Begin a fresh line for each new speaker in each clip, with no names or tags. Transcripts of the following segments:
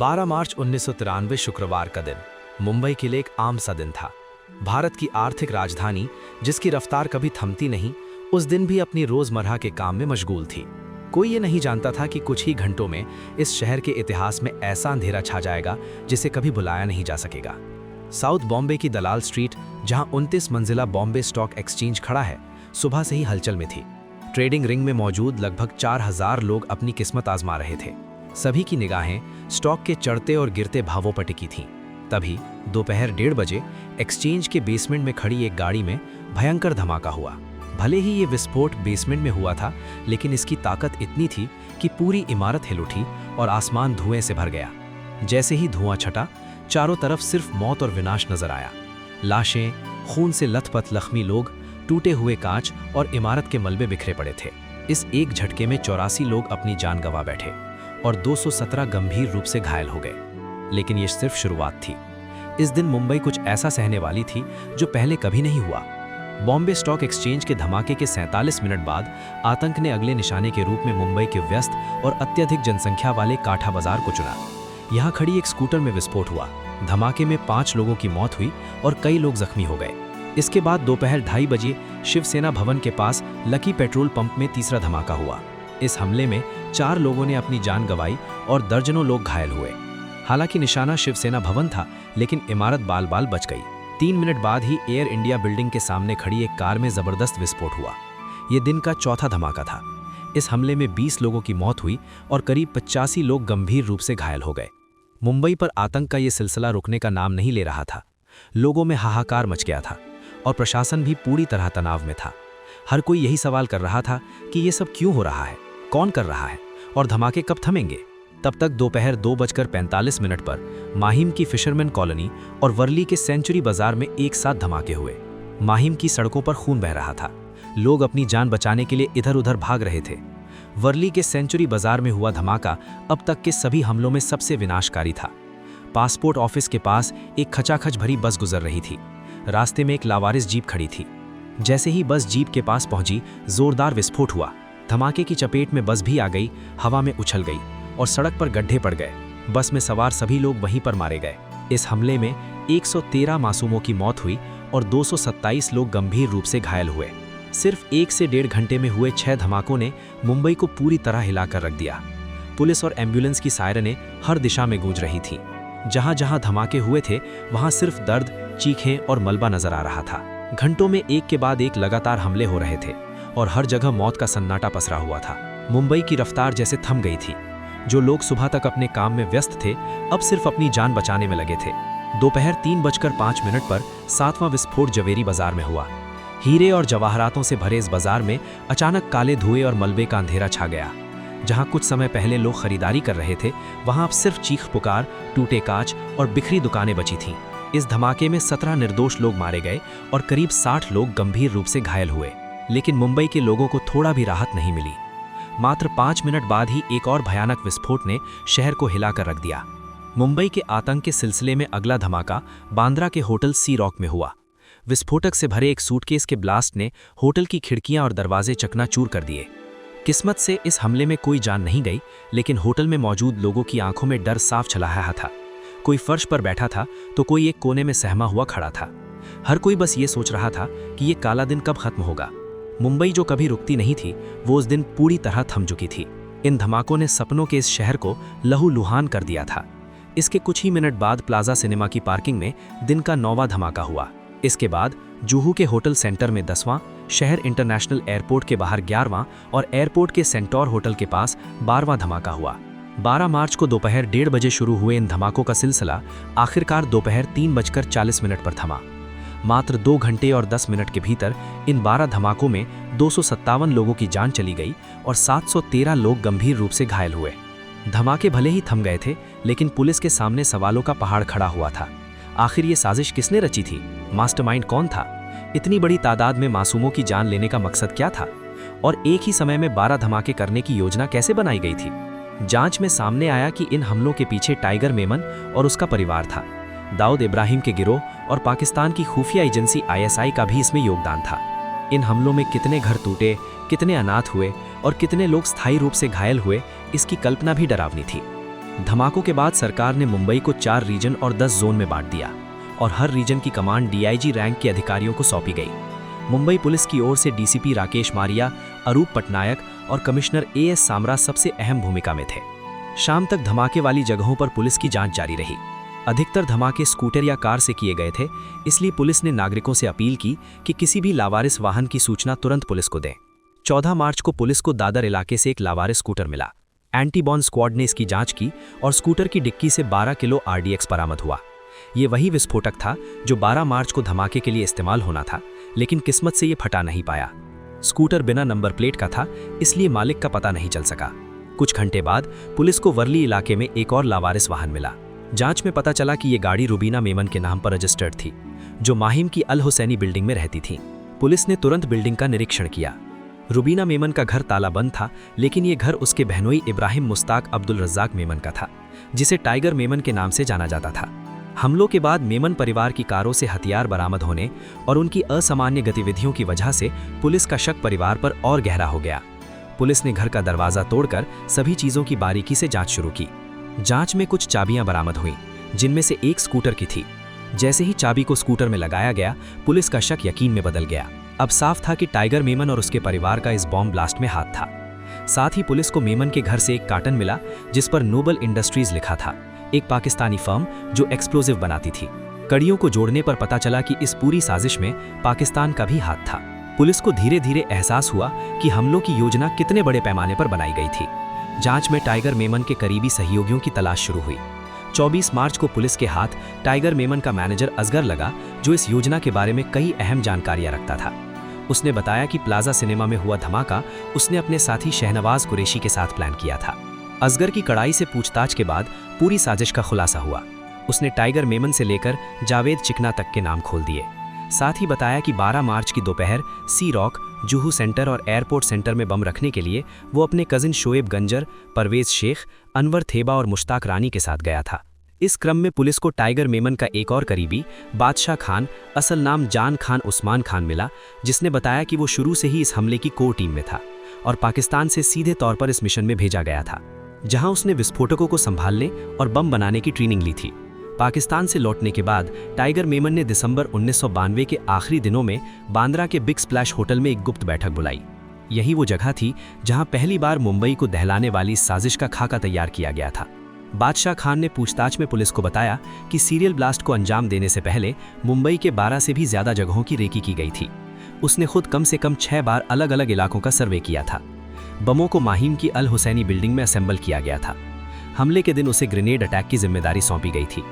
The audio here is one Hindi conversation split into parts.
12 मार्च 1993 शुक्रवार का दिन मुंबई के लिए एक आम सा दिन था। भारत की आर्थिक राजधानी, जिसकी रफ्तार कभी थमती नहीं, उस दिन भी अपनी रोजमर्रा के काम में मशगूल थी। कोई ये नहीं जानता था कि कुछ ही घंटों में इस शहर के इतिहास में ऐसा अंधेरा छा जाएगा जिसे कभी बुलाया नहीं जा सकेगा। साउथ बॉम्बे की दलाल स्ट्रीट, जहां 29 मंजिला बॉम्बे स्टॉक एक्सचेंज खड़ा है, सुबह से ही हलचल में थी। ट्रेडिंग रिंग में मौजूद लगभग 4000 लोग अपनी किस्मत आजमा रहे थे। सभी की निगाहें स्टॉक के चढ़ते और गिरते भावों पर टिकी थीं। तभी दोपहर 1:30 बजे एक्सचेंज के बेसमेंट में खड़ी एक गाड़ी में भयंकर धमाका हुआ। भले ही ये विस्फोट बेसमेंट में हुआ था, लेकिन इसकी ताकत इतनी थी कि पूरी इमारत हिल उठी और आसमान धुएं से भर गया। जैसे ही धुआं छटा, चारों तरफ सिर्फ मौत और विनाश नजर आया। लाशें, खून से लथपथ जख्मी लोग, टूटे हुए कांच और इमारत के मलबे बिखरे पड़े थे। इस एक झटके में 84 लोग अपनी जान गंवा बैठे और 217 गंभीर रूप से घायल हो गए। लेकिन ये सिर्फ शुरुआत थी। इस दिन मुंबई कुछ ऐसा सहने वाली थी जो पहले कभी नहीं हुआ। बॉम्बे स्टॉक एक्सचेंज के धमाके के 47 मिनट बाद आतंक ने अगले निशाने के रूप में मुंबई के व्यस्त और अत्यधिक जनसंख्या वाले काठा बाजार को चुना। यहाँ खड़ी एक स्कूटर में विस्फोट हुआ। धमाके में 5 लोगों की मौत हुई और कई लोग जख्मी हो गए। इसके बाद दोपहर 2:30 बजे शिवसेना भवन के पास लकी पेट्रोल पंप में तीसरा धमाका हुआ। इस हमले में 4 लोगों ने अपनी जान गंवाई और दर्जनों लोग घायल हुए। हालांकि निशाना शिवसेना भवन था, लेकिन इमारत बाल बाल बच गई। 3 मिनट बाद ही एयर इंडिया बिल्डिंग के सामने खड़ी एक कार में जबरदस्त विस्फोट हुआ। ये दिन का चौथा धमाका था। इस हमले में 20 लोगों की मौत हुई और करीब 85 लोग गंभीर रूप से घायल हो गए। मुंबई पर आतंक का ये सिलसिला रुकने का नाम नहीं ले रहा था। लोगों में हाहाकार मच गया था और प्रशासन भी पूरी तरह तनाव में था। हर कोई यही सवाल कर रहा था कि ये सब क्यों हो रहा है, कौन कर रहा है और धमाके कब थमेंगे। तब तक दोपहर 2:45 पर माहिम की फिशरमैन कॉलोनी और वर्ली के सेंचुरी बाजार में एक साथ धमाके हुए। माहिम की सड़कों पर खून बह रहा था। लोग अपनी जान बचाने के लिए इधर उधर भाग रहे थे। वर्ली के सेंचुरी बाजार में हुआ धमाका अब तक के सभी हमलों में सबसे विनाशकारी था। पासपोर्ट ऑफिस के पास एक खचाखच भरी बस गुजर रही थी। रास्ते में एक लावारिस जीप खड़ी थी। जैसे ही बस जीप के पास पहुंची, जोरदार विस्फोट हुआ। धमाके की चपेट में बस भी आ गई, हवा में उछल गई और सड़क पर गड्ढे पड़ गए। बस में सवार सभी लोग वहीं पर मारे गए। इस हमले में 113 मासूमों की मौत हुई और 227 लोग गंभीर रूप से घायल हुए। सिर्फ 1 से 1.5 घंटे में हुए 6 धमाकों ने मुंबई को पूरी तरह हिलाकर रख दिया। पुलिस और एम्बुलेंस की सायरनें हर दिशा में गूंज रही थीं। जहां जहां धमाके हुए थे, वहां सिर्फ दर्द, चीखें और मलबा नजर आ रहा था। घंटों में एक के बाद एक लगातार हमले हो रहे थे और हर जगह मौत का सन्नाटा पसरा हुआ था। मुंबई की रफ्तार जैसे थम गई थी। जो लोग सुबह तक अपने काम में व्यस्त थे, अब सिर्फ अपनी जान बचाने में लगे थे। दोपहर 3:05 पर 7वां विस्फोट जवेरी बाजार में हुआ। हीरे और जवाहरातों से भरे इस बाजार में अचानक काले धुएं और मलबे का अंधेरा छा गया। जहां कुछ समय पहले लोग खरीदारी कर रहे थे, वहां अब सिर्फ चीख पुकार, टूटे कांच और बिखरी दुकानें बची थीं। इस धमाके में 17 निर्दोष लोग मारे गए और करीब 60 लोग गंभीर रूप से घायल हुए। लेकिन मुंबई के लोगों को थोड़ा भी राहत नहीं मिली। मात्र 5 मिनट बाद ही एक और भयानक विस्फोट ने शहर को हिलाकर रख दिया। मुंबई के आतंक के सिलसिले में अगला धमाका बांद्रा के होटल सी रॉक में हुआ। विस्फोटक से भरे एक सूटकेस के ब्लास्ट ने होटल की खिड़कियां और दरवाजे चकनाचूर कर दिए। किस्मत से इस हमले में कोई जान नहीं गई, लेकिन होटल में मौजूद लोगों की आंखों में डर साफ छलहाया था। कोई फर्श पर बैठा था तो कोई एक कोने में सहमा हुआ खड़ा था। हर कोई बस ये सोच रहा था कि ये काला दिन कब खत्म होगा। मुंबई जो कभी रुकती नहीं थी, वो उस दिन पूरी तरह थम चुकी थी। इन धमाकों ने सपनों के इस शहर को लहूलुहान कर दिया था। इसके कुछ ही मिनट बाद प्लाजा सिनेमा की पार्किंग में दिन का 9वां धमाका हुआ। इसके बाद जुहू के होटल सेंटर में 10वां, शहर इंटरनेशनल एयरपोर्ट के बाहर 11वां और एयरपोर्ट के सेंटोर होटल के पास 12वां धमाका हुआ। 12 मार्च को दोपहर 1:30 बजे शुरू हुए इन धमाकों का सिलसिला आखिरकार दोपहर 3:40 पर थमा। मात्र 2 घंटे और 10 मिनट के भीतर इन 12 धमाकों में 257 लोगों की जान चली गई और 713 लोग गंभीर रूप से घायल हुए। धमाके भले ही थम गए थे, लेकिन पुलिस के सामने सवालों का पहाड़ खड़ा हुआ था। आखिर ये साजिश किसने रची थी? मास्टरमाइंड कौन था? इतनी बड़ी तादाद में मासूमों की जान लेने का मकसद क्या था? और एक ही समय में 12 धमाके करने की योजना कैसे बनाई गई थी? जांच में सामने आया कि इन हमलों के पीछे टाइगर मेमन और उसका परिवार था। दाऊद इब्राहिम के गिरोह और पाकिस्तान की खुफिया एजेंसी ISI का भी इसमें योगदान था। इन हमलों में कितने घर टूटे, कितने अनाथ हुए और कितने लोग स्थायी रूप से घायल हुए, इसकी कल्पना भी डरावनी थी। धमाकों के बाद सरकार ने मुंबई को 4 रीजन और 10 जोन में बांट दिया और हर रीजन की कमांड डीआईजी रैंक के अधिकारियों को सौंपी गई। मुंबई पुलिस की ओर से डीसीपी राकेश मारिया, अरूप पटनायक और कमिश्नर एएस सामरा सबसे अहम भूमिका में थे। शाम तक धमाके वाली जगहों पर पुलिस की जांच जारी रही। अधिकतर धमाके स्कूटर या कार से किए गए थे, इसलिए पुलिस ने नागरिकों से अपील की कि किसी भी लावारिस वाहन की सूचना तुरंत पुलिस को दें। 14 मार्च को पुलिस को दादर इलाके से एक लावारिस स्कूटर मिला। एंटी बॉम्ब स्क्वाड ने इसकी जांच की और स्कूटर की डिक्की से 12 किलो आरडीएक्स बरामद हुआ। ये वही विस्फोटक था जो 12 मार्च को धमाके के लिए इस्तेमाल होना था, लेकिन किस्मत से ये फटा नहीं पाया। स्कूटर बिना नंबर प्लेट का था, इसलिए मालिक का पता नहीं चल सका। कुछ घंटे बाद पुलिस को वर्ली इलाके में एक और लावारिस वाहन मिला। जांच में पता चला कि ये गाड़ी रुबीना मेमन के नाम पर रजिस्टर्ड थी, जो माहिम की अल हुसैनी बिल्डिंग में रहती थी। पुलिस ने तुरंत बिल्डिंग का निरीक्षण किया। रुबीना मेमन का घर तालाबंद था, लेकिन ये घर उसके बहनोई इब्राहिम मुस्ताक अब्दुल रज्जाक मेमन का था, जिसे टाइगर मेमन के नाम से जाना जाता था। हमलों के बाद मेमन परिवार की कारों से हथियार बरामद होने और उनकी असामान्य गतिविधियों की वजह से पुलिस का शक परिवार पर और गहरा हो गया। पुलिस ने घर का दरवाजा तोड़कर सभी चीजों की बारीकी से जांच शुरू की। जांच में कुछ चाबियां बरामद हुईं, जिनमें से एक स्कूटर की थी। जैसे ही चाबी को स्कूटर में लगाया गया, पुलिस का शक यकीन में बदल गया। अब साफ था कि टाइगर मेमन और उसके परिवार का इस बॉम्ब ब्लास्ट में हाथ था। साथ ही पुलिस को मेमन के घर से एक कार्टन मिला, जिस पर नोबल इंडस्ट्रीज लिखा था, एक पाकिस्तानी फर्म जो एक्सप्लोजिव बनाती थी। कड़ियों को जोड़ने पर पता चला कि इस पूरी साजिश में पाकिस्तान का भी हाथ था। पुलिस को धीरे धीरे एहसास हुआ कि हमलों की योजना कितने बड़े पैमाने पर बनाई गई थी। जांच में टाइगर मेमन के करीबी सहयोगियों की तलाश शुरू हुई। 24 मार्च को पुलिस के हाथ टाइगर मेमन का मैनेजर असगर लगा, जो इस योजना के बारे में कई अहम जानकारियां रखता था। उसने बताया कि प्लाजा सिनेमा में हुआ धमाका उसने अपने साथी शहनवाज कुरैशी के साथ प्लान किया था। असगर की कड़ाई से पूछताछ के बाद पूरी साजिश का खुलासा हुआ। उसने टाइगर मेमन से लेकर जावेद चिकना तक के नाम खोल दिए। साथ ही बताया कि 12 मार्च की दोपहर सी रॉक, जुहू सेंटर और एयरपोर्ट सेंटर में बम रखने के लिए वो अपने कजिन शोएब गंजर, परवेज शेख, अनवर थेबा और मुश्ताक रानी के साथ गया था। इस क्रम में पुलिस को टाइगर मेमन का एक और करीबी, बादशाह खान, असल नाम जान खान उस्मान खान मिला, जिसने बताया कि वो शुरू से ही इस हमले की कोर टीम में था और पाकिस्तान से सीधे तौर पर इस मिशन में भेजा गया था, जहां उसने विस्फोटकों को संभालने और बम बनाने की ट्रेनिंग ली थी। पाकिस्तान से लौटने के बाद टाइगर मेमन ने दिसंबर 1992 के आखिरी दिनों में बांद्रा के बिग स्प्लैश होटल में एक गुप्त बैठक बुलाई। यही वो जगह थी जहां पहली बार मुंबई को दहलाने वाली साजिश का खाका तैयार किया गया था। बादशाह खान ने पूछताछ में पुलिस को बताया कि सीरियल ब्लास्ट को अंजाम देने से पहले मुंबई के 12 से भी ज्यादा जगहों की रेकी की गई थी। उसने खुद कम से कम 6 बार अलग अलग इलाकों का सर्वे किया था। बमों को माहिम की अल हुसैनी बिल्डिंग में असेंबल किया गया था। हमले के दिन उसे ग्रेनेड अटैक की जिम्मेदारी सौंपी गई थी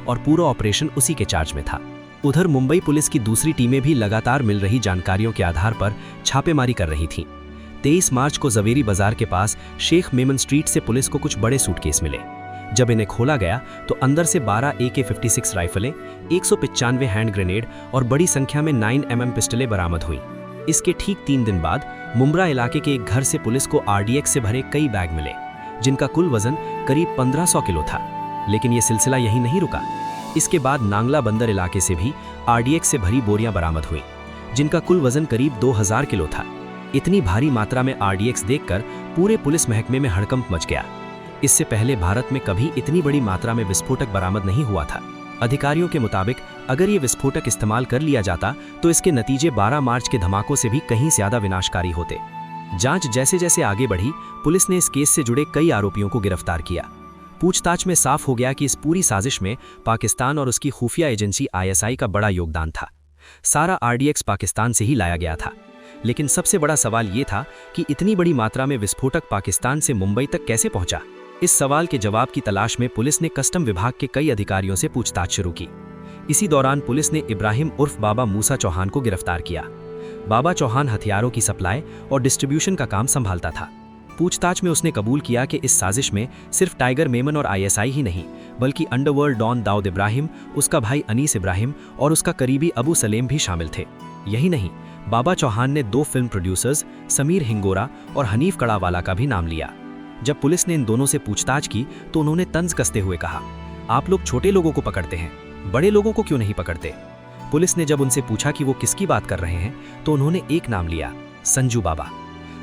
और पूरा ऑपरेशन उसी के चार्ज में था। उधर मुंबई पुलिस की दूसरी टीमें भी लगातार मिल रही जानकारियों के आधार पर छापेमारी कर रही थीं। 23 मार्च को जवेरी बाजार के पास शेख मेमन स्ट्रीट से पुलिस को कुछ बड़े सूटकेस मिले। जब इन्हें खोला गया तो अंदर से 12 AK-56 राइफलें, 195 हैंड ग्रेनेड और बड़ी संख्या में 9mm पिस्टलें बरामद हुईं। इसके ठीक 3 दिन बाद मुंब्रा इलाके के एक घर से पुलिस को RDX से भरे कई बैग मिले, जिनका कुल वजन करीब 1500 किलो था। लेकिन यह सिलसिला यहीं नहीं रुका। इसके बाद नांगला बंदर इलाके से भी RDX से भरी बोरियां बरामद हुईं, जिनका कुल वजन करीब 2000 किलो था। इतनी भारी मात्रा में RDX देखकर पूरे पुलिस महकमे में हड़कंप मच गया। इससे पहले भारत में कभी इतनी बड़ी मात्रा में विस्फोटक बरामद नहीं हुआ था। अधिकारियों के मुताबिक अगर ये विस्फोटक इस्तेमाल कर लिया जाता तो इसके नतीजे 12 मार्च के धमाकों से भी कहीं ज्यादा विनाशकारी होते। जांच जैसे जैसे आगे बढ़ी, पुलिस ने इस केस से जुड़े कई आरोपियों को गिरफ्तार किया। पूछताछ में साफ हो गया कि इस पूरी साजिश में पाकिस्तान और उसकी खुफिया एजेंसी ISI का बड़ा योगदान था। सारा RDX पाकिस्तान से ही लाया गया था। लेकिन सबसे बड़ा सवाल ये था कि इतनी बड़ी मात्रा में विस्फोटक पाकिस्तान से मुंबई तक कैसे पहुंचा। इस सवाल के जवाब की तलाश में पुलिस ने कस्टम विभाग के कई अधिकारियों से पूछताछ शुरू की। इसी दौरान पुलिस ने इब्राहिम उर्फ बाबा मूसा चौहान को गिरफ्तार किया। बाबा चौहान हथियारों की सप्लाई और डिस्ट्रीब्यूशन का काम संभालता था। पूछताछ में उसने कबूल किया कि इस साजिश में सिर्फ टाइगर मेमन और ISI ही नहीं, बल्कि अंडरवर्ल्ड डॉन दाऊद इब्राहिम, उसका भाई अनीस इब्राहिम और उसका करीबी अबू सलेम भी शामिल थे। यही नहीं, बाबा चौहान ने 2 फिल्म प्रोड्यूसर्स समीर हिंगोरा और हनीफ कड़ावाला का भी नाम लिया। जब पुलिस ने इन दोनों से पूछताछ की तो उन्होंने तंज कसते हुए कहा, आप लोग छोटे लोगों को पकड़ते हैं, बड़े लोगों को क्यों नहीं पकड़ते। पुलिस ने जब उनसे पूछा कि वो किसकी बात कर रहे हैं तो उन्होंने एक नाम लिया, संजू बाबा।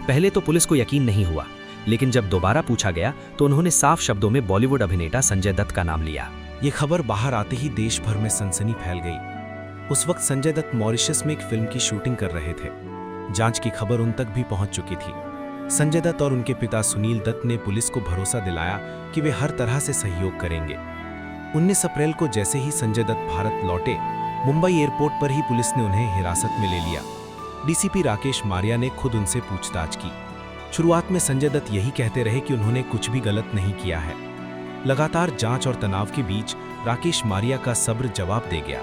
पहले तो पुलिस को यकीन नहीं हुआ, लेकिन जब दोबारा पूछा गया तो उन्होंने साफ शब्दों में बॉलीवुड अभिनेता संजय दत्त का नाम लिया।
ये खबर बाहर आते ही देश भर में सनसनी फैल गई। उस वक्त संजय दत्त मॉरिशस में एक फिल्म की शूटिंग कर रहे थे। जांच की खबर उन तक भी पहुंच चुकी थी। संजय दत्त और उनके पिता सुनील दत्त ने पुलिस को भरोसा दिलाया कि वे हर तरह से सहयोग करेंगे। 19 अप्रैल को जैसे ही संजय दत्त भारत लौटे, मुंबई एयरपोर्ट पर ही पुलिस ने उन्हें हिरासत में ले लिया। डीसीपी राकेश मारिया ने खुद उनसे पूछताछ की। शुरुआत में संजय दत्त यही कहते रहे कि उन्होंने कुछ भी गलत नहीं किया है। लगातार जांच और तनाव के बीच राकेश मारिया का सब्र जवाब दे गया।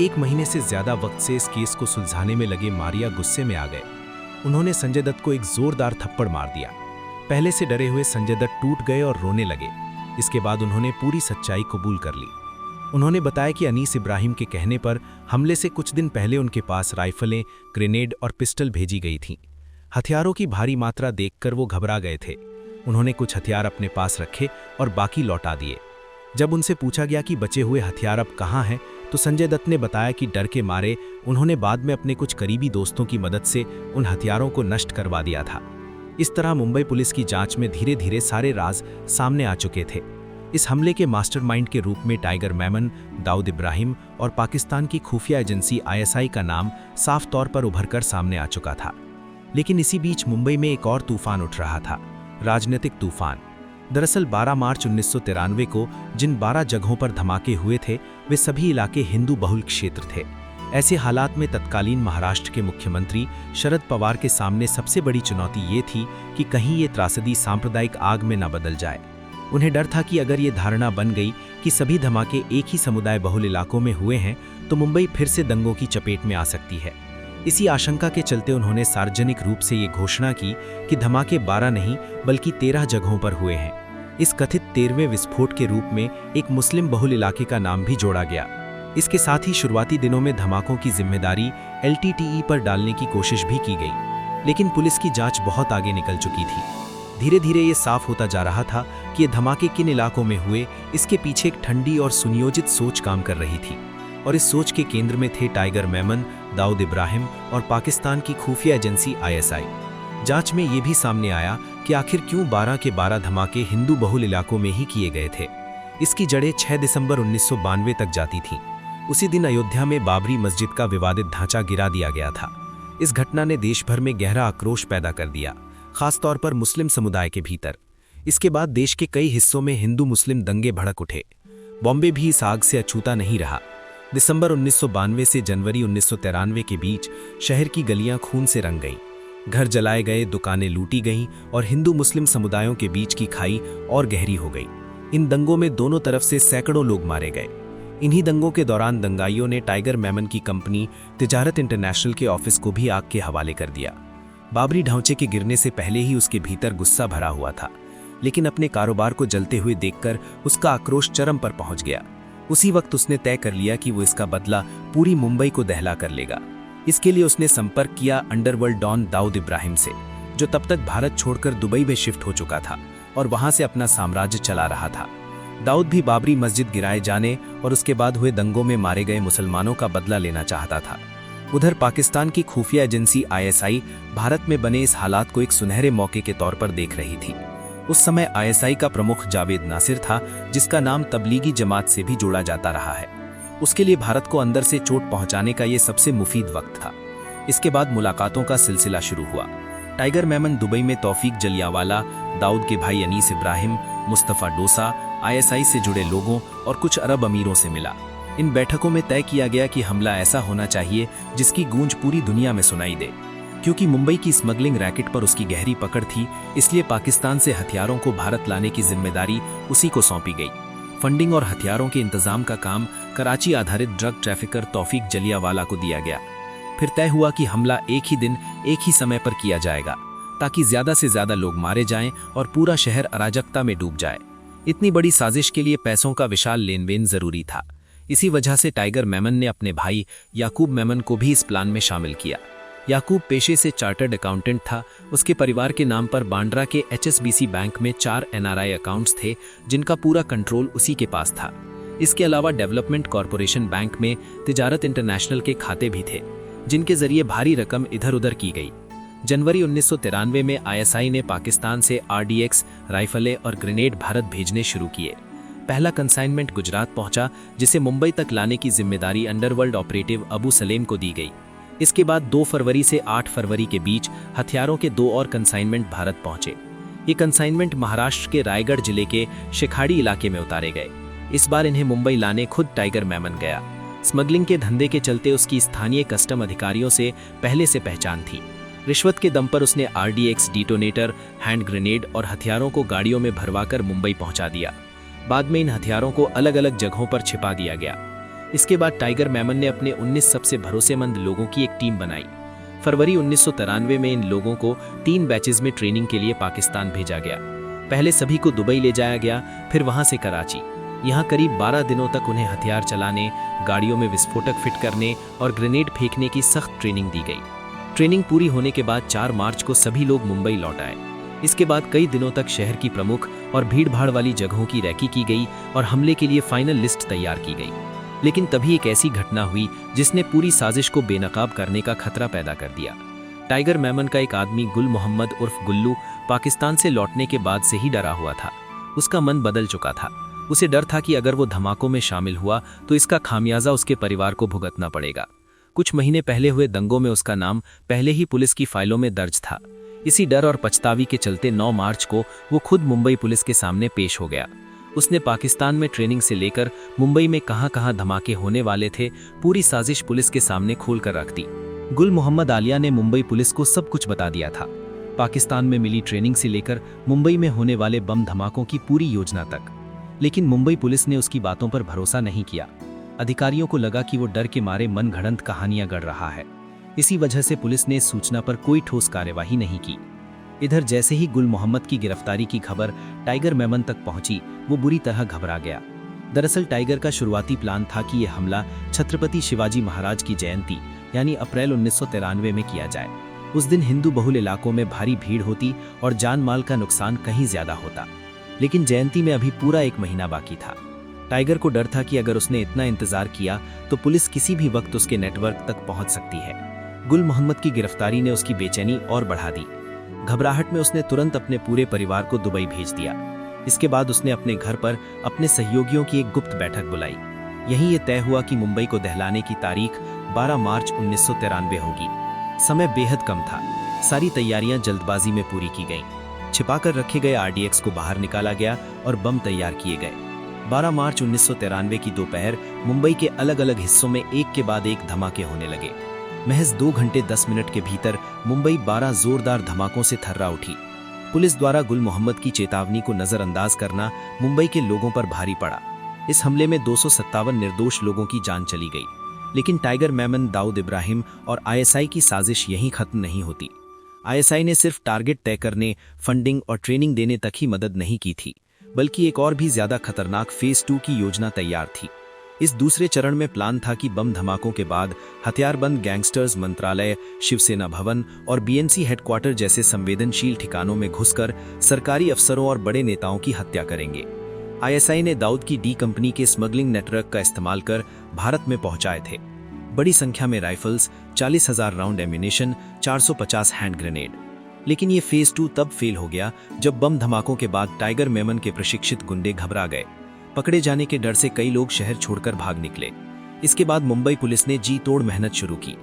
1 महीने से ज्यादा वक्त से इस केस को सुलझाने में लगे मारिया गुस्से में आ गए। उन्होंने संजय दत्त को एक जोरदार थप्पड़ मार दिया। पहले से डरे हुए संजय दत्त टूट गए और रोने लगे। इसके बाद उन्होंने पूरी सच्चाई कबूल कर ली। उन्होंने बताया कि अनीस इब्राहिम के कहने पर हमले से कुछ दिन पहले उनके पास राइफलें, ग्रेनेड और पिस्टल भेजी गई थीं। हथियारों की भारी मात्रा देखकर वो घबरा गए थे। उन्होंने कुछ हथियार अपने पास रखे और बाकी लौटा दिए। जब उनसे पूछा गया कि बचे हुए हथियार अब कहाँ हैं, तो संजय दत्त ने बताया कि डर के मारे उन्होंने बाद में अपने कुछ करीबी दोस्तों की मदद से उन हथियारों को नष्ट करवा दिया था। इस तरह मुंबई पुलिस की जांच में धीरे धीरे सारे राज सामने आ चुके थे। इस हमले के मास्टरमाइंड के रूप में टाइगर मेमन, दाऊद इब्राहिम और पाकिस्तान की खुफिया एजेंसी ISI का नाम साफ तौर पर उभरकर सामने आ चुका था। लेकिन इसी बीच मुंबई में एक और तूफान उठ रहा था, राजनीतिक तूफान। दरअसल 12 मार्च 1993 को जिन 12 जगहों पर धमाके हुए थे, वे सभी इलाके हिंदू बहुल क्षेत्र थे। ऐसे हालात में तत्कालीन महाराष्ट्र के मुख्यमंत्री शरद पवार के सामने सबसे बड़ी चुनौती ये थी कि कहीं ये त्रासदी सांप्रदायिक आग में न बदल जाए। उन्हें डर था कि अगर ये धारणा बन गई कि सभी धमाके एक ही समुदाय बहुल इलाकों में हुए हैं, तो मुंबई फिर से दंगों की चपेट में आ सकती है। इसी आशंका के चलते उन्होंने सार्वजनिक रूप से ये घोषणा की कि धमाके 12 नहीं बल्कि 13 जगहों पर हुए हैं। इस कथित 13वें विस्फोट के रूप में एक मुस्लिम बहुल इलाके का नाम भी जोड़ा गया। इसके साथ ही शुरुआती दिनों में धमाकों की जिम्मेदारी LTTE पर डालने की कोशिश भी की गई, लेकिन पुलिस की जांच बहुत आगे निकल चुकी थी। धीरे धीरे ये साफ होता जा रहा था कि ये धमाके किन इलाकों में हुए, इसके पीछे एक ठंडी और सुनियोजित सोच काम कर रही थी। और इस सोच के केंद्र में थे टाइगर मेमन, दाऊद इब्राहिम और पाकिस्तान की खुफिया एजेंसी ISI। जांच में ये भी सामने आया कि आखिर क्यों 12 के 12 धमाके हिंदू बहुल इलाकों में ही किए गए थे। इसकी जड़ें 6 दिसंबर 1992 तक जाती थीं। उसी दिन अयोध्या में बाबरी मस्जिद का विवादित ढांचा गिरा दिया गया था। इस घटना ने देश भर में गहरा आक्रोश पैदा कर दिया, खासतौर पर मुस्लिम समुदाय के भीतर। इसके बाद देश के कई हिस्सों में हिंदू मुस्लिम दंगे भड़क उठे। बॉम्बे भी इस आग से अछूता नहीं रहा। दिसंबर 1992 से जनवरी 1993 के बीच शहर की गलियां खून से रंग गईं। घर जलाए गए, दुकानें लूटी गईं और हिंदू मुस्लिम समुदायों के बीच की खाई और गहरी हो गई। इन दंगों में दोनों तरफ से सैकड़ों लोग मारे गए। इन्हीं दंगों के दौरान दंगाइयों ने टाइगर मेमन की कंपनी तिजारत इंटरनेशनल के ऑफिस को भी आग के हवाले कर दिया। बाबरी ढांचे के गिरने से पहले ही उसके भीतर गुस्सा भरा हुआ था, लेकिन अपने कारोबार को जलते हुए देखकर उसका आक्रोश चरम पर पहुंच गया। उसी वक्त उसने तय कर लिया कि वो इसका बदला पूरी मुंबई को दहला कर लेगा। इसके लिए उसने संपर्क किया अंडरवर्ल्ड डॉन दाऊद इब्राहिम से, जो तब तक भारत छोड़कर दुबई में शिफ्ट हो चुका था और वहां से अपना साम्राज्य चला रहा था। दाऊद भी बाबरी मस्जिद गिराए जाने और उसके बाद हुए दंगों में मारे गए मुसलमानों का बदला लेना चाहता था। उधर पाकिस्तान की खुफिया एजेंसी ISI भारत में बने इस हालात को एक सुनहरे मौके के तौर पर देख रही थी। उस समय ISI का प्रमुख जावेद नासिर था, जिसका नाम तबलीगी जमात से भी जोड़ा जाता रहा है। उसके लिए भारत को अंदर से चोट पहुंचाने का ये सबसे मुफीद वक्त था। इसके बाद मुलाकातों का सिलसिला शुरू हुआ। टाइगर मेमन दुबई में तौफीक जलियावाला, दाऊद के भाई अनीस इब्राहिम, मुस्तफ़ा डोसा, ISI से जुड़े लोगों और कुछ अरब अमीरों से मिला। इन बैठकों में तय किया गया कि हमला ऐसा होना चाहिए जिसकी गूंज पूरी दुनिया में सुनाई दे। क्योंकि मुंबई की स्मगलिंग रैकेट पर उसकी गहरी पकड़ थी, इसलिए पाकिस्तान से हथियारों को भारत लाने की जिम्मेदारी उसी को सौंपी गई। फंडिंग और हथियारों के इंतजाम का काम कराची आधारित ड्रग ट्रैफिकर तौफीक जलियावाला को दिया गया। फिर तय हुआ कि हमला एक ही दिन एक ही समय पर किया जाएगा, ताकि ज्यादा से ज्यादा लोग मारे जाएं और पूरा शहर अराजकता में डूब जाए। इतनी बड़ी साजिश के लिए पैसों का विशाल लेन देन जरूरी था। इसी वजह से टाइगर मेमन ने अपने भाई याकूब मेमन को भी इस प्लान में शामिल किया। याकूब पेशे से चार्टर्ड अकाउंटेंट था। उसके परिवार के नाम पर बांद्रा के HSBC बैंक में 4 NRI अकाउंट्स थे, जिनका पूरा कंट्रोल उसी के पास था। इसके अलावा डेवलपमेंट कॉरपोरेशन बैंक में तिजारत इंटरनेशनल के खाते भी थे, जिनके जरिए भारी रकम इधर उधर की गई। जनवरी 1993 में आईएसआई ने पाकिस्तान से आरडीएक्स, राइफलें और ग्रेनेड भारत भेजने शुरू किए। पहला कंसाइनमेंट गुजरात पहुंचा, जिसे मुंबई तक लाने की जिम्मेदारी अंडरवर्ल्ड ऑपरेटिव अबू सलेम को दी गई। इसके बाद 2 फरवरी से 8 फरवरी के बीच हथियारों के 2 और कंसाइनमेंट भारत पहुंचे। ये कंसाइनमेंट महाराष्ट्र के रायगढ़ जिले के शिखाड़ी इलाके में उतारे गए। इस बार इन्हें मुंबई लाने खुद टाइगर मेमन गया। स्मगलिंग के धंधे के चलते उसकी स्थानीय कस्टम अधिकारियों से पहले से पहचान थी। रिश्वत के दम पर उसने आरडीएक्स, डिटोनेटर, हैंड ग्रेनेड और हथियारों को गाड़ियों में भरवाकर मुंबई पहुंचा दिया। बाद में इन हथियारों को अलग अलग जगहों पर छिपा दिया गया। इसके बाद टाइगर मेमन ने अपने 19 सबसे भरोसेमंद लोगों की एक टीम बनाई। फरवरी 1993 में इन लोगों को 3 बैचेज में ट्रेनिंग के लिए पाकिस्तान भेजा गया। पहले सभी को दुबई ले जाया गया, फिर वहां से कराची। यहाँ करीब 12 दिनों तक उन्हें हथियार चलाने, गाड़ियों में विस्फोटक फिट करने और ग्रेनेड फेंकने की सख्त ट्रेनिंग दी गई। ट्रेनिंग पूरी होने के बाद 4 मार्च को सभी लोग मुंबई लौट आए। इसके बाद कई दिनों तक शहर की प्रमुख और भीड़भाड़ वाली जगहों की रैकी की गई और हमले के लिए फाइनल लिस्ट तैयार की गई। लेकिन तभी एक ऐसी घटना हुई जिसने पूरी साजिश को बेनकाब करने का खतरा पैदा कर दिया। टाइगर मेमन का एक आदमी गुल मोहम्मद उर्फ गुल्लू पाकिस्तान से लौटने के बाद से ही डरा हुआ था। उसका मन बदल चुका था। उसे डर था कि अगर वो धमाकों में शामिल हुआ तो इसका खामियाजा उसके परिवार को भुगतना पड़ेगा। कुछ महीने पहले हुए दंगों में उसका नाम पहले ही पुलिस की फाइलों में दर्ज था। इसी डर और पछतावी के चलते 9 मार्च को वो खुद मुंबई पुलिस के सामने पेश हो गया। उसने पाकिस्तान में ट्रेनिंग से लेकर मुंबई में कहां-कहां धमाके होने वाले थे, पूरी साजिश पुलिस के सामने खोल कर रख दी। गुल मोहम्मद आलिया ने मुंबई पुलिस को सब कुछ बता दिया था, पाकिस्तान में मिली ट्रेनिंग से लेकर मुंबई में होने वाले बम धमाकों की पूरी योजना तक। लेकिन मुंबई पुलिस ने उसकी बातों पर भरोसा नहीं किया। अधिकारियों को लगा कि वो डर के मारे मनगढ़ंत कहानियां गढ़ रहा है। इसी वजह से पुलिस ने इस सूचना पर कोई ठोस कार्यवाही नहीं की। इधर जैसे ही गुल मोहम्मद की गिरफ्तारी की खबर टाइगर मेमन तक पहुंची, वो बुरी तरह घबरा गया। दरअसल टाइगर का शुरुआती प्लान था कि यह हमला छत्रपति शिवाजी महाराज की जयंती यानी अप्रैल 1993 में किया जाए। उस दिन हिंदू बहुल इलाकों में भारी भीड़ होती और जान माल का नुकसान कहीं ज्यादा होता। लेकिन जयंती में अभी पूरा 1 महीना बाकी था। टाइगर को डर था कि अगर उसने इतना इंतजार किया तो पुलिस किसी भी वक्त उसके नेटवर्क तक पहुंच सकती है। गुल मोहम्मद की गिरफ्तारी ने उसकी बेचैनी और बढ़ा दी। घबराहट में उसने तुरंत अपने पूरे परिवार को दुबई भेज दिया। इसके बाद उसने अपने घर पर अपने सहयोगियों की एक गुप्त बैठक बुलाई। यहीं ये तय हुआ कि मुंबई को दहलाने की तारीख 12 मार्च 1993 होगी। समय बेहद कम था। सारी तैयारियां जल्दबाजी में पूरी की गईं। छिपाकर रखे गए आरडीएक्स को बाहर निकाला गया और बम तैयार किए गए। 12 मार्च 1993 की दोपहर मुंबई के अलग अलग हिस्सों में एक के बाद एक धमाके होने लगे। महज 2 घंटे 10 मिनट के भीतर मुंबई 12 जोरदार धमाकों से थर्रा उठी। पुलिस द्वारा गुल मोहम्मद की चेतावनी को नजरअंदाज करना मुंबई के लोगों पर भारी पड़ा। इस हमले में 257 निर्दोष लोगों की जान चली गई। लेकिन टाइगर मेमन, दाऊद इब्राहिम और आईएसआई की साजिश यहीं खत्म नहीं होती। आईएसआई ने सिर्फ टारगेट तय करने, फंडिंग और ट्रेनिंग देने तक ही मदद नहीं की थी, बल्कि एक और भी ज्यादा खतरनाक फेज 2 की योजना तैयार थी। इस दूसरे चरण में प्लान था कि बम धमाकों के बाद हथियारबंद गैंगस्टर्स मंत्रालय, शिवसेना भवन और बीएनसी हेडक्वार्टर जैसे संवेदनशील ठिकानों में घुसकर सरकारी अफसरों और बड़े नेताओं की हत्या करेंगे। आईएसआई ने दाऊद की डी कंपनी के स्मगलिंग नेटवर्क का इस्तेमाल कर भारत में पहुंचाए थे। बड़ी संख्या में rifles, 40,000 round ammunition, 450 hand grenade. लेकिन ये फेज 2 तब फेल हो गया जब बम धमाकों के बाद टाइगर मेमन के प्रशिक्षित गुंडे घबरा गए। पकड़े जाने के डर से कई लोग शहर छोड़कर भाग निकले। इसके बाद मुंबई पुलिस ने जी तोड़ मेहनत शुरू की।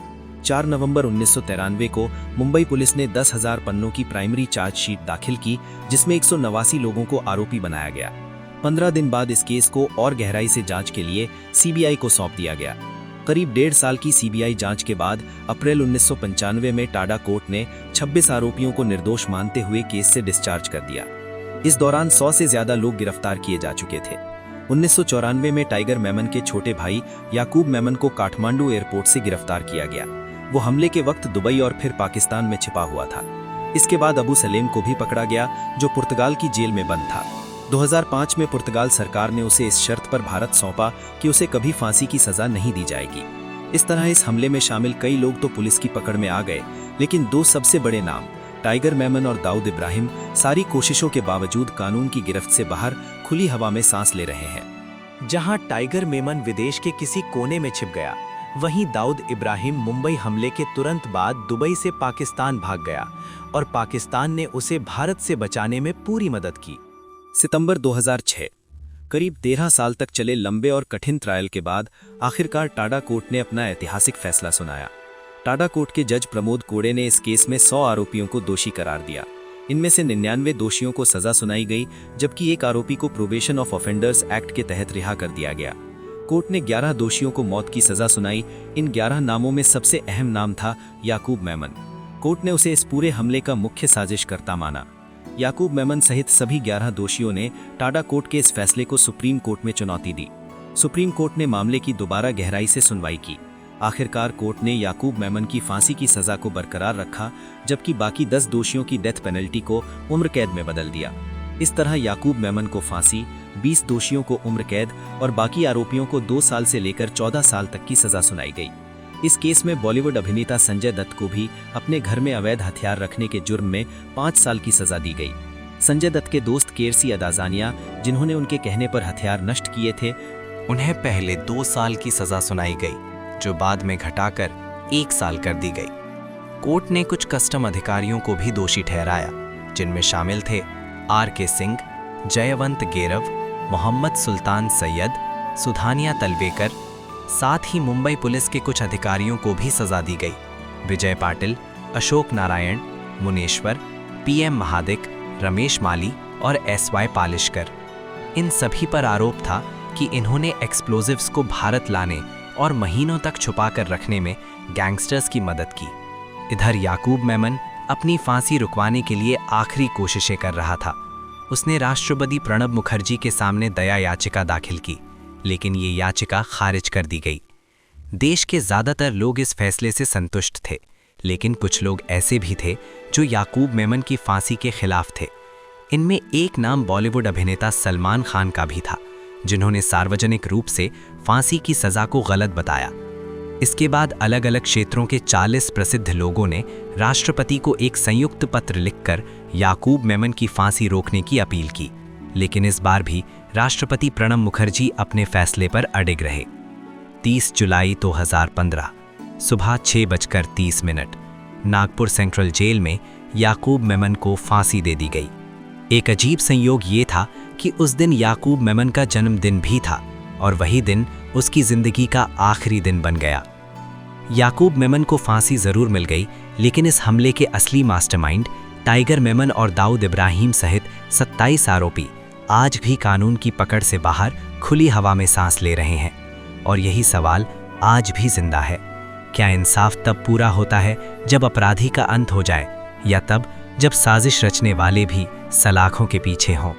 4 नवंबर 1993 को मुंबई पुलिस ने 10,000 पन्नों की प्राइमरी चार्जशीट दाखिल की, जिसमें 189 लोगों को आरोपी बनाया गया। 15 दिन बाद इस केस को और गहराई से जांच के लिए सीबीआई को सौंप दिया गया। करीब 1.5 साल की सीबीआई जांच के बाद अप्रैल 1995 में टाडा कोर्ट ने 26 आरोपियों को निर्दोष मानते हुए केस से डिस्चार्ज कर दिया। इस दौरान 100 से ज्यादा लोग गिरफ्तार किए जा चुके थे। 1994 में टाइगर मेमन के छोटे भाई याकूब मेमन को काठमांडू एयरपोर्ट से गिरफ्तार किया गया। वो हमले के वक्त दुबई और फिर पाकिस्तान में छिपा हुआ था। इसके बाद अबू सलेम को भी पकड़ा गया, जो पुर्तगाल की जेल में बंद था। 2005 में पुर्तगाल सरकार ने उसे इस शर्त पर भारत सौंपा कि उसे कभी फांसी की सजा नहीं दी जाएगी। इस तरह इस हमले में शामिल कई लोग तो पुलिस की पकड़ में आ गए, लेकिन 2 सबसे बड़े नाम टाइगर मेमन और दाऊद इब्राहिम सारी कोशिशों के बावजूद कानून की गिरफ्त से बाहर खुली हवा में सांस ले रहे हैं।
जहां टाइगर मेमन विदेश के किसी कोने में छिप गया,
वहीं दाऊद इब्राहिम मुंबई हमले के तुरंत बाद दुबई से पाकिस्तान भाग गया और पाकिस्तान ने उसे भारत से बचाने में पूरी मदद की। सितंबर 2006, करीब 13 साल तक चले लंबे और कठिन ट्रायल के बाद आखिरकार टाडा कोर्ट ने अपना ऐतिहासिक फैसला सुनाया। टाडा कोर्ट के जज प्रमोद कोड़े ने इस केस में 100 आरोपियों को दोषी करार दिया। इनमें से 99 दोषियों को सजा सुनाई गई, जबकि एक आरोपी को प्रोबेशन ऑफ ऑफेंडर्स एक्ट के तहत रिहा कर दिया गया। कोर्ट ने 11 दोषियों को मौत की सजा सुनाई। इन 11 नामों में सबसे अहम नाम था याकूब मेमन। कोर्ट ने उसे इस पूरे हमले का मुख्य साजिशकर्ता माना। याकूब मेमन सहित सभी 11 दोषियों ने टाडा कोर्ट के इस फैसले को सुप्रीम कोर्ट में चुनौती दी। सुप्रीम कोर्ट ने मामले की दोबारा गहराई से सुनवाई की। आखिरकार कोर्ट ने याकूब मेमन की फांसी की सजा को बरकरार रखा, जबकि बाकी 10 दोषियों की डेथ पेनल्टी को उम्र कैद में बदल दिया। इस तरह याकूब मेमन को फांसी, 20 दोषियों को उम्र कैद और बाकी आरोपियों को 2 साल से लेकर 14 साल तक की सजा सुनाई गई। इस केस में बॉलीवुड अभिनेता संजय दत्त को भी अपने घर में अवैध हथियार रखने के जुर्म में 5 साल की सजा दी गई। संजय दत्त के दोस्त केरसी अदाजानिया, जिन्होंने उनके कहने पर हथियार नष्ट किए थे,
उन्हें पहले 2 साल की सजा सुनाई गई, जो बाद में घटाकर 1 साल कर दी गई। कोर्ट ने कुछ कस्टम अधिकारियों को भी दोषी ठहराया, जिनमें शामिल थे RK सिंह, जयवंत गेरव, मोहम्मद सुल्तान सैयद, सुधानिया तलवेकर। साथ ही मुंबई पुलिस के कुछ अधिकारियों को भी सजा दी गई। विजय पाटिल, अशोक नारायण, मुनेश्वर, PM महादिक, रमेश माली और SY पालिशकर। इन सभी पर आरोप था कि इन्होंने एक्सप्लोजिव्स को भारत लाने और महीनों तक छुपाकर रखने में गैंगस्टर्स की मदद की। इधर याकूब मेमन अपनी फांसी रुकवाने के लिए आखिरी कोशिशें कर रहा था। उसने राष्ट्रपति प्रणब मुखर्जी के सामने दया याचिका दाखिल की, लेकिन ये याचिका खारिज कर दी गई। देश के ज़्यादातर लोग इस फैसले से संतुष्ट थे, लेकिन कुछ लोग ऐसे भी थे जो याकूब मेमन की फांसी के खिलाफ थे। इनमें एक नाम बॉलीवुड अभिनेता सलमान खान का भी था, जिन्होंने सार्वजनिक रूप से फांसी की सज़ा को गलत बताया। इसके बाद अलग अलग क्षेत्रों के 40 प्रसिद्ध लोगों ने राष्ट्रपति को एक संयुक्त पत्र लिखकर याकूब मेमन की फांसी रोकने की अपील की, लेकिन इस बार भी राष्ट्रपति प्रणब मुखर्जी अपने फैसले पर अडिग रहे। 30 जुलाई 2015 सुबह 6:30 नागपुर सेंट्रल जेल में याकूब मेमन को फांसी दे दी गई। एक अजीब संयोग ये था कि उस दिन याकूब मेमन का जन्मदिन भी था और वही दिन उसकी जिंदगी का आखिरी दिन बन गया। याकूब मेमन को फांसी जरूर मिल गई, लेकिन इस हमले के असली मास्टरमाइंड टाइगर मेमन और दाऊद इब्राहिम सहित 27 आरोपी आज भी कानून की पकड़ से बाहर खुली हवा में सांस ले रहे हैं। और यही सवाल आज भी जिंदा है, क्या इंसाफ तब पूरा होता है जब अपराधी का अंत हो जाए, या तब जब साजिश रचने वाले भी सलाखों के पीछे हों?